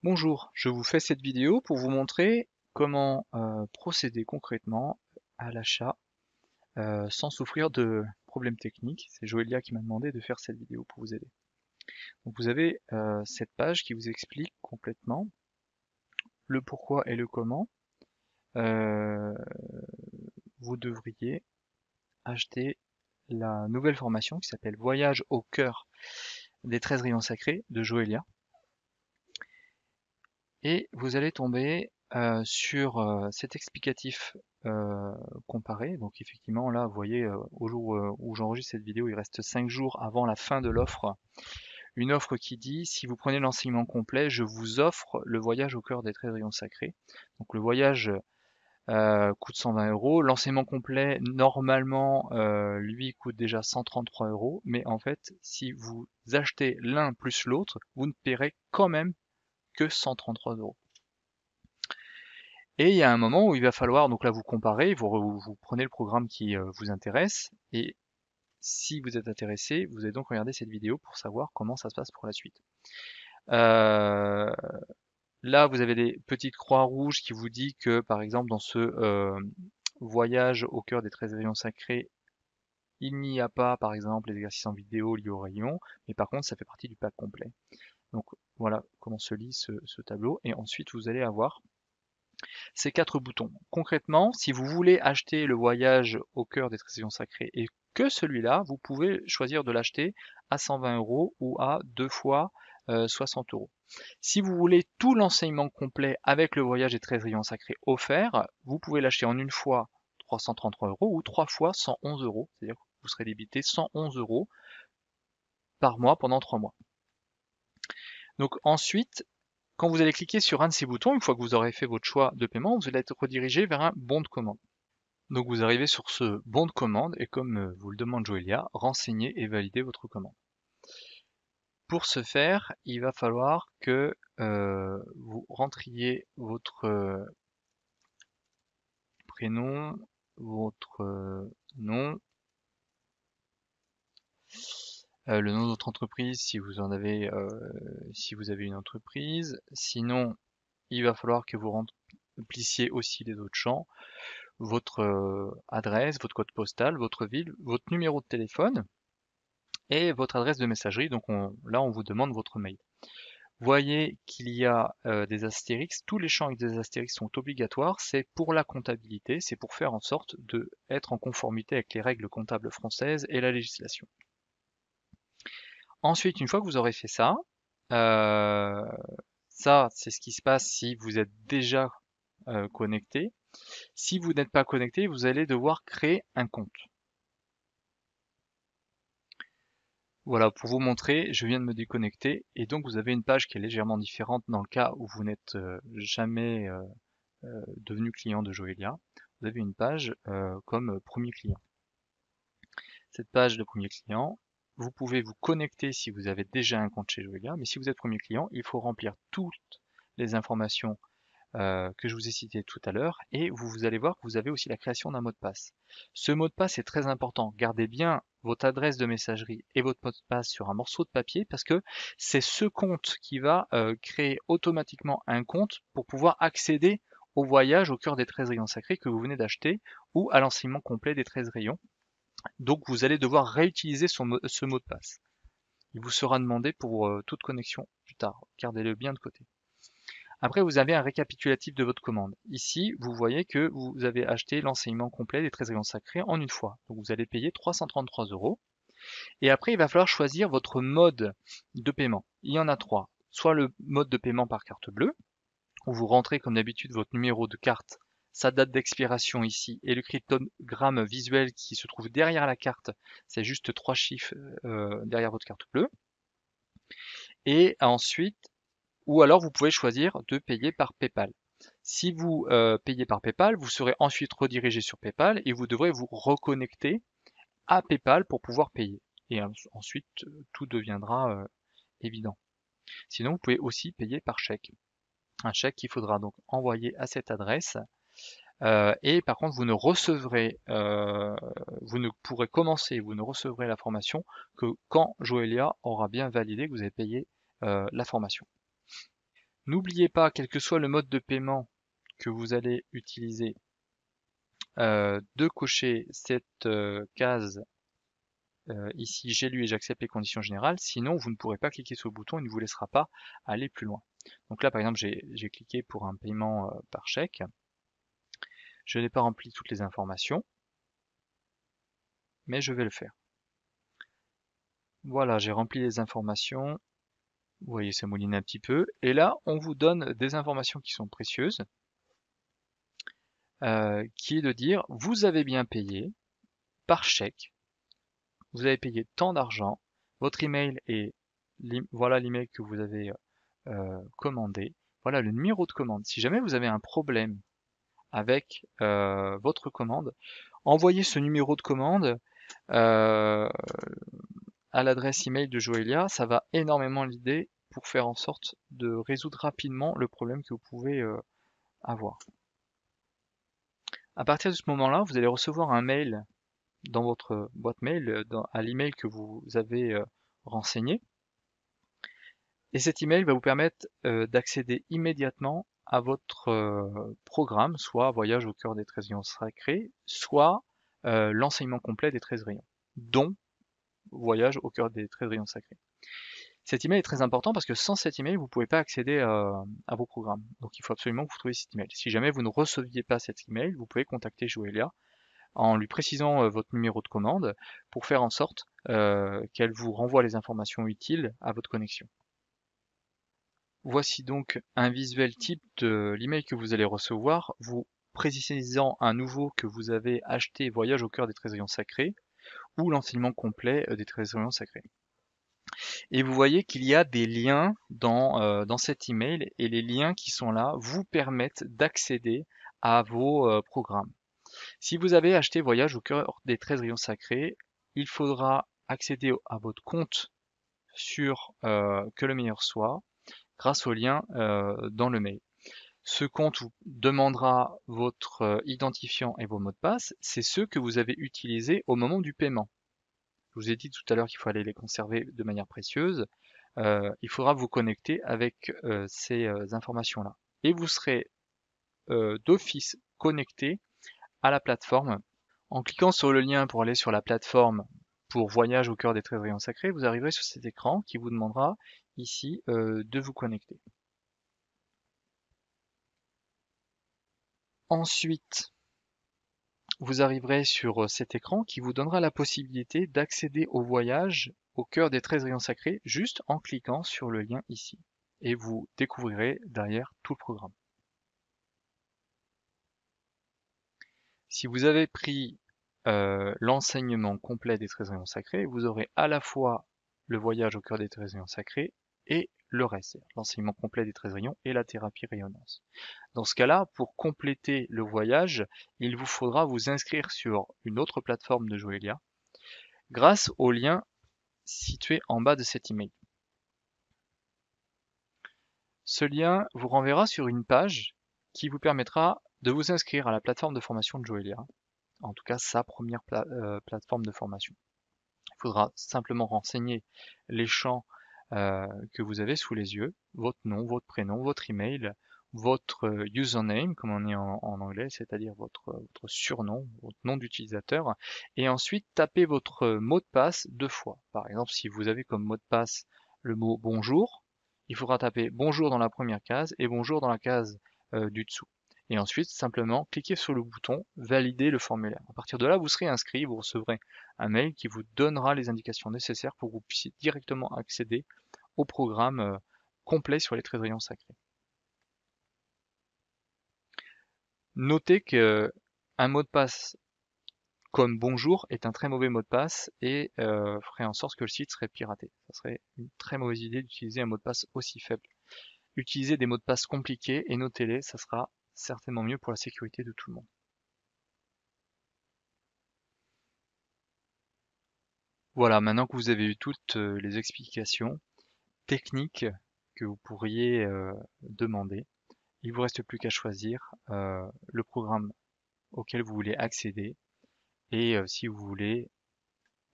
Bonjour, je vous fais cette vidéo pour vous montrer comment procéder concrètement à l'achat sans souffrir de problèmes techniques. C'est Joelia qui m'a demandé de faire cette vidéo pour vous aider. Donc vous avez cette page qui vous explique complètement le pourquoi et le comment euh, vous devriez acheter la nouvelle formation qui s'appelle Voyage au cœur des 13 rayons sacrés de Joelia. Et vous allez tomber sur cet explicatif comparé. Donc effectivement, là, vous voyez, au jour où j'enregistre cette vidéo, il reste 5 jours avant la fin de l'offre. Une offre qui dit, si vous prenez l'enseignement complet, je vous offre le voyage au cœur des 13 rayons sacrés. Donc le voyage coûte 120 euros. L'enseignement complet, normalement, lui, coûte déjà 133 euros. Mais en fait, si vous achetez l'un plus l'autre, vous ne paierez quand même que 133 euros. Et il y a un moment où il va falloir, donc là vous comparez, vous prenez le programme qui vous intéresse, et si vous êtes intéressé, vous allez donc regarder cette vidéo pour savoir comment ça se passe pour la suite. Euh, Là vous avez des petites croix rouges qui vous dit que par exemple dans ce voyage au cœur des 13 rayons sacrés, il n'y a pas par exemple les exercices en vidéo liés aux rayons, mais par contre ça fait partie du pack complet. Donc voilà comment se lit ce tableau, et ensuite vous allez avoir ces quatre boutons. Concrètement, si vous voulez acheter le voyage au cœur des traditions sacrées et que celui-là, vous pouvez choisir de l'acheter à 120 euros ou à 2 fois 60 euros. Si vous voulez tout l'enseignement complet avec le voyage des 13 rayons sacrés offert, vous pouvez l'acheter en une fois 333 euros ou 3 fois 111 euros. C'est-à-dire que vous serez débité 111 euros par mois pendant 3 mois. Donc ensuite, quand vous allez cliquer sur un de ces boutons, une fois que vous aurez fait votre choix de paiement, vous allez être redirigé vers un bon de commande. Donc vous arrivez sur ce bon de commande et comme vous le demande Joelia, renseignez et validez votre commande. Pour ce faire, il va falloir que vous rentriez votre prénom, votre nom, le nom de votre entreprise si vous en avez, si vous avez une entreprise. Sinon, il va falloir que vous remplissiez aussi les autres champs, votre adresse, votre code postal, votre ville, votre numéro de téléphone et votre adresse de messagerie. Donc là, on vous demande votre mail. Voyez qu'il y a des astérix. Tous les champs avec des astérix sont obligatoires. C'est pour la comptabilité. C'est pour faire en sorte d'être en conformité avec les règles comptables françaises et la législation. Ensuite, une fois que vous aurez fait ça, euh, ça, c'est ce qui se passe si vous êtes déjà connecté. Si vous n'êtes pas connecté, vous allez devoir créer un compte. Voilà, pour vous montrer, je viens de me déconnecter et donc vous avez une page qui est légèrement différente dans le cas où vous n'êtes jamais devenu client de Joelia. Vous avez une page comme premier client. Cette page de premier client, vous pouvez vous connecter si vous avez déjà un compte chez Joelia, mais si vous êtes premier client, il faut remplir toutes les informations que je vous ai citées tout à l'heure et vous allez voir que vous avez aussi la création d'un mot de passe. Ce mot de passe est très important. Gardez bien votre adresse de messagerie et votre mot de passe sur un morceau de papier parce que c'est ce compte qui va créer automatiquement un compte pour pouvoir accéder au voyage au cœur des 13 rayons sacrés que vous venez d'acheter ou à l'enseignement complet des 13 rayons. Donc vous allez devoir réutiliser ce mot de passe. Il vous sera demandé pour toute connexion plus tard. Gardez-le bien de côté. Après, vous avez un récapitulatif de votre commande. Ici, vous voyez que vous avez acheté l'enseignement complet des 13 rayons sacrés en une fois. Donc vous allez payer 333 euros. Et après, il va falloir choisir votre mode de paiement. Il y en a trois. Soit le mode de paiement par carte bleue, où vous rentrez comme d'habitude votre numéro de carte, sa date d'expiration ici, et le cryptogramme visuel qui se trouve derrière la carte, c'est juste 3 chiffres derrière votre carte bleue. Et ensuite, ou alors vous pouvez choisir de payer par PayPal. Si vous payez par PayPal, vous serez ensuite redirigé sur PayPal et vous devrez vous reconnecter à PayPal pour pouvoir payer. Et ensuite, tout deviendra évident. Sinon, vous pouvez aussi payer par chèque. Un chèque qu'il faudra donc envoyer à cette adresse. Et par contre, vous ne pourrez commencer, vous ne recevrez la formation que quand Joelia aura bien validé que vous avez payé la formation. N'oubliez pas, quel que soit le mode de paiement que vous allez utiliser, de cocher cette case ici, j'ai lu et j'accepte les conditions générales, sinon vous ne pourrez pas cliquer sur le bouton, il ne vous laissera pas aller plus loin. Donc là, par exemple, j'ai cliqué pour un paiement par chèque. Je n'ai pas rempli toutes les informations, mais je vais le faire. Voilà, j'ai rempli les informations. Vous voyez, ça mouline un petit peu. Et là, on vous donne des informations qui sont précieuses, qui est de dire, vous avez bien payé par chèque, vous avez payé tant d'argent, votre email est, voilà l'email que vous avez commandé, voilà le numéro de commande. Si jamais vous avez un problème avec votre commande, envoyez ce numéro de commande euh, à l'adresse email de Joelia, ça va énormément l'aider pour faire en sorte de résoudre rapidement le problème que vous pouvez avoir. À partir de ce moment-là, vous allez recevoir un mail dans votre boîte mail, à l'email que vous avez renseigné. Et cet email va vous permettre d'accéder immédiatement à votre programme, soit Voyage au cœur des 13 rayons sacrés, soit l'enseignement complet des 13 rayons, dont Voyage au cœur des 13 rayons sacrés. Cet email est très important parce que sans cet email, vous ne pouvez pas accéder à vos programmes. Donc il faut absolument que vous trouviez cet email. Si jamais vous ne receviez pas cet email, vous pouvez contacter Joelia en lui précisant votre numéro de commande pour faire en sorte qu'elle vous renvoie les informations utiles à votre connexion. Voici donc un visuel type de l'email que vous allez recevoir, vous précisant à nouveau que vous avez acheté Voyage au cœur des 13 rayons sacrés ou l'enseignement complet des 13 rayons sacrés. Et vous voyez qu'il y a des liens dans cet email et les liens qui sont là vous permettent d'accéder à vos programmes. Si vous avez acheté Voyage au cœur des 13 rayons sacrés, il faudra accéder à votre compte sur Que le meilleur soit grâce au lien dans le mail. Ce compte vous demandera votre identifiant et vos mots de passe. C'est ceux que vous avez utilisés au moment du paiement. Je vous ai dit tout à l'heure qu'il fallait les conserver de manière précieuse. Il faudra vous connecter avec ces informations-là. Et vous serez d'office connecté à la plateforme. En cliquant sur le lien pour aller sur la plateforme pour Voyage au cœur des 13 rayons sacrés, vous arriverez sur cet écran qui vous demandera ici de vous connecter. Ensuite, vous arriverez sur cet écran qui vous donnera la possibilité d'accéder au voyage au cœur des 13 rayons sacrés juste en cliquant sur le lien ici. Et vous découvrirez derrière tout le programme. Si vous avez pris l'enseignement complet des 13 rayons sacrés, vous aurez à la fois le voyage au cœur des 13 rayons sacrés et le reste, l'enseignement complet des 13 rayons et la thérapie rayonnance. Dans ce cas-là, pour compléter le voyage, il vous faudra vous inscrire sur une autre plateforme de Joelia grâce au lien situé en bas de cet email. Ce lien vous renverra sur une page qui vous permettra de vous inscrire à la plateforme de formation de Joelia, en tout cas sa première plateforme de formation. Il faudra simplement renseigner les champs que vous avez sous les yeux, votre nom, votre prénom, votre email, votre username, comme on dit en anglais, c'est-à-dire votre surnom, votre nom d'utilisateur, et ensuite taper votre mot de passe 2 fois. Par exemple, si vous avez comme mot de passe le mot bonjour, il faudra taper bonjour dans la première case et bonjour dans la case du dessous. Et ensuite, simplement, cliquez sur le bouton valider le formulaire. À partir de là, vous serez inscrit, vous recevrez un mail qui vous donnera les indications nécessaires pour que vous puissiez directement accéder au programme complet sur les 13 rayons sacrés. Notez que un mot de passe comme bonjour est un très mauvais mot de passe et ferait en sorte que le site serait piraté. Ça serait une très mauvaise idée d'utiliser un mot de passe aussi faible. Utilisez des mots de passe compliqués et notez-les, ça sera certainement mieux pour la sécurité de tout le monde. Voilà, maintenant que vous avez eu toutes les explications techniques que vous pourriez demander, il vous reste plus qu'à choisir le programme auquel vous voulez accéder et si vous voulez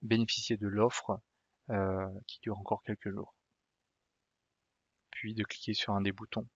bénéficier de l'offre qui dure encore quelques jours. Puis de cliquer sur un des boutons